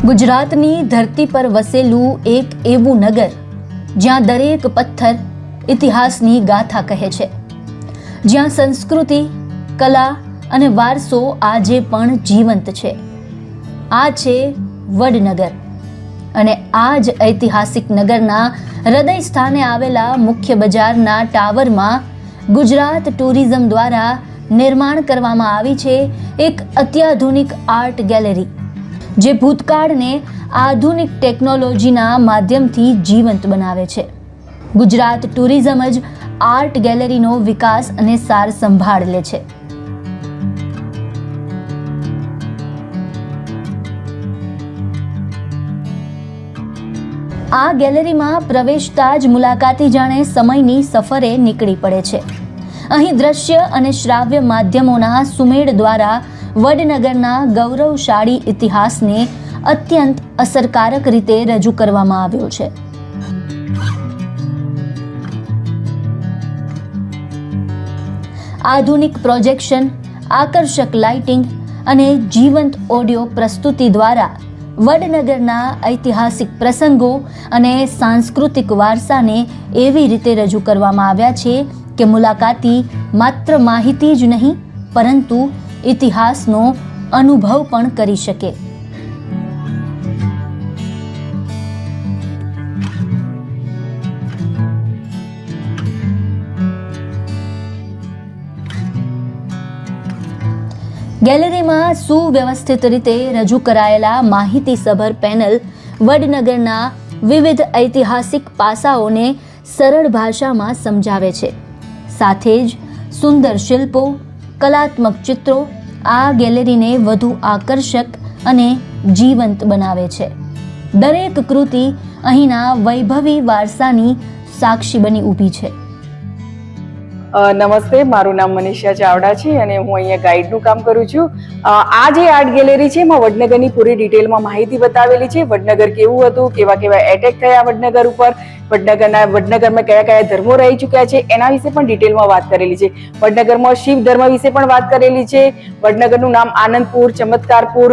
ગુજરાતની ધરતી પર વસેલું એક એવું નગર જ્યાં દરેક પથ્થર ઇતિહાસની ગાથા કહે છે, જ્યાં સંસ્કૃતિ, કલા અને વારસો આજે પણ જીવંત છે. આ છે વડનગર. અને આ જ ઐતિહાસિક નગરના હૃદય સ્થાને આવેલા મુખ્ય બજારના ટાવરમાં ગુજરાત ટુરિઝમ દ્વારા નિર્માણ કરવામાં આવી છે એક અત્યાધુનિક આર્ટ ગેલેરી, જે ભૂતકાળને આધુનિક ટેકનોલોજીના માધ્યમથી જીવંત બનાવે છે. ગુજરાત ટુરિઝમ જ આર્ટ ગેલેરીનો વિકાસ અને સાર સંભાળ લે છે. આ ગેલેરીમાં પ્રવેશતા જ મુલાકાતી જાણે સમયની સફરે નીકળી પડે છે. અહીં દ્રશ્ય અને શ્રાવ્ય માધ્યમોના સુમેળ દ્વારા વડનગરના ગૌરવશાળી ઇતિહાસને અત્યંત અસરકારક રીતે રજૂ કરવામાં આવ્યો છે. આધુનિક પ્રોજેક્શન, આકર્ષક લાઇટિંગ અને જીવંત ઓડિયો પ્રસ્તુતિ દ્વારા વડનગરના ઐતિહાસિક પ્રસંગો અને સાંસ્કૃતિક વારસાને એવી રીતે રજૂ કરવામાં આવ્યા છે કે મુલાકાતી માત્ર માહિતી જ નહીં, પરંતુ ઇતિહાસનો અનુભવ પણ કરી શકે. ગેલેરીમાં સુવ્યવસ્થિત રીતે રજૂ કરાયેલા માહિતીસભર પેનલ વડનગરના વિવિધ ઐતિહાસિક પાસાઓને સરળ ભાષામાં સમજાવે છે. સાથે જ સુંદર શિલ્પો, કલાત્મક ચિત્રો આ ગેલેરીને વધુ આકર્ષક અને જીવંત બનાવે છે. દરેક કૃતિ અહીંના વૈભવી વારસાની સાક્ષી બની ઊભી છે. નમસ્તે, મારું નામ મનીષા ચાવડા છે અને હું અહીંયા ગાઈડનું કામ કરું છું. આ જે આર્ટ ગેલેરી છે એમાં વડનગરની પૂરી ડિટેલમાં માહિતી બતાવેલી છે. વડનગર કેવું હતું, કેવા કેવા એટેક થયા વડનગર ઉપર, વડનગરમાં કયા કયા ધર્મો રહી ચૂક્યા છે એના વિશે પણ ડિટેલમાં વાત કરેલી છે. વડનગરમાં શિવ ધર્મ વિશે પણ વાત કરેલી છે. વડનગરનું નામ આનંદપુર, ચમત્કારપુર,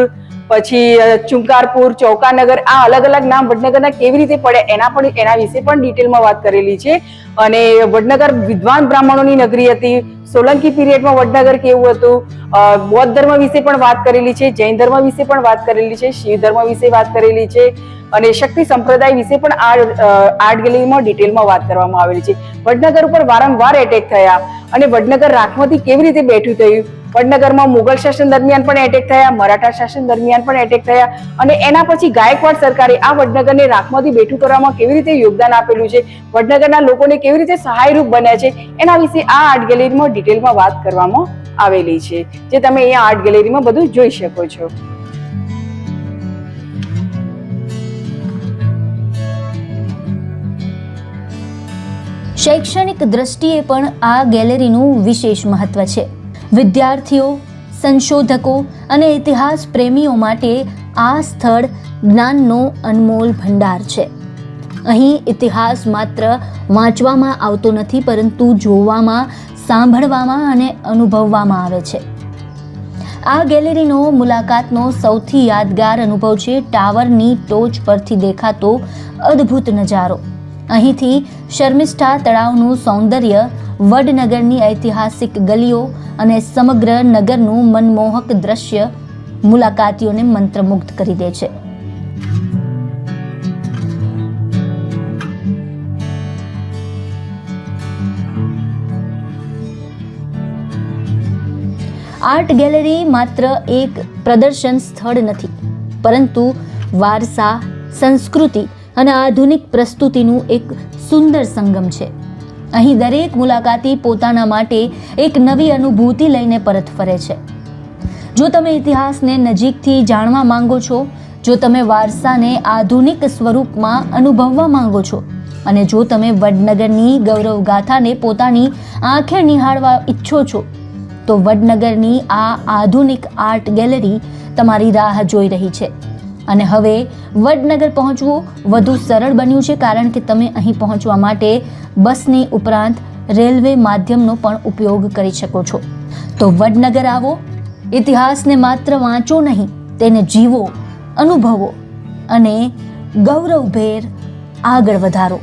પછી ચુંકારપુર, ચૌકાનગર, આ અલગ અલગ નામ વડનગરના કેવી રીતે પડે એના વિશે પણ ડિટેલમાં વાત કરેલી છે. અને વડનગર વિદ્વાન બ્રાહ્મણોની નગરી હતી. સોલંકી પીરિયડમાં વડનગર કેવું હતું, બૌદ્ધ ધર્મ વિશે પણ વાત કરેલી છે, જૈન ધર્મ વિશે પણ વાત કરેલી છે, શિવ ધર્મ વિશે વાત કરેલી છે અને શક્તિ સંપ્રદાય વિશે પણ આર્ટ ગેલેરીમાં ડિટેલમાં વાત કરવામાં આવેલી છે. વડનગર ઉપર વારંવાર એટેક થયા અને વડનગર રાખમાંથી કેવી રીતે બેઠું થયું, વડનગરમાં મુગલ શાસન દરમિયાન પણ એટેક થયા, મરાઠા શાસન દરમિયાન પણ એટેક થયા અને એના પછી ગાયકવાડ સરકારે આ વડનગરને રાખમાંથી બેઠું કરવામાં કેવી રીતે યોગદાન આપેલું છે, વડનગરના લોકોને કેવી રીતે સહાયરૂપ બન્યા છે, એના વિશે આ આર્ટ ગેલેરીમાં ડિટેલમાં વાત કરવામાં આવેલી છે, જે તમે અહીંયા આર્ટ ગેલેરીમાં બધું જોઈ શકો છો. શૈક્ષણિક દ્રષ્ટિએ પણ આ ગેલેરીનું વિશેષ મહત્વ છે. વિદ્યાર્થીઓ, સંશોધકો અને ઇતિહાસ પ્રેમીઓ માટે આ સ્થળ જ્ઞાનનો અનમોલ ભંડાર છે. અહીં ઇતિહાસ માત્ર વાંચવામાં આવતો નથી, પરંતુ જોવામાં, સાંભળવામાં અને અનુભવવામાં આવે છે. આ ગેલેરીનો મુલાકાતનો સૌથી યાદગાર અનુભવ છે ટાવરની ટોચ પરથી દેખાતો અદ્ભુત નજારો. અહીંથી શર્મિષ્ઠા તળાવનું સૌંદર્ય, વડનગરની ઐતિહાસિક ગલીઓ અને સમગ્ર નગરનું મનમોહક દ્રશ્ય મુલાકાતીઓને મંત્રમુગ્ધ કરી દે છે. આર્ટ ગેલેરી માત્ર એક પ્રદર્શન સ્થળ નથી, પરંતુ વારસા, સંસ્કૃતિ અને આધુનિક પ્રસ્તુતિનું એક સુંદર સંગમ છે. અહીં દરેક મુલાકાતી પોતાના માટે એક નવી અનુભૂતિ લઈને પરત ફરે છે. જો તમે ઇતિહાસને નજીકથી જાણવા માંગો છો, જો તમે વારસાને આધુનિક સ્વરૂપમાં અનુભવવા માંગો છો અને જો તમે વડનગરની ગૌરવગાથાને પોતાની આંખે નિહાળવા ઈચ્છો છો, તો વડનગરની આ આધુનિક આર્ટ ગેલેરી તમારી રાહ જોઈ રહી છે. અને હવે વડનગર પહોંચવું વધુ સરળ બન્યું છે, કારણ કે તમે અહીં પહોંચવા માટે બસની ઉપરાંત રેલવે માધ્યમનો પણ ઉપયોગ કરી શકો છો. તો વડનગર આવો, ઇતિહાસને માત્ર વાંચો નહીં, તેને જીવો, અનુભવો અને ગૌરવભેર આગળ વધારો.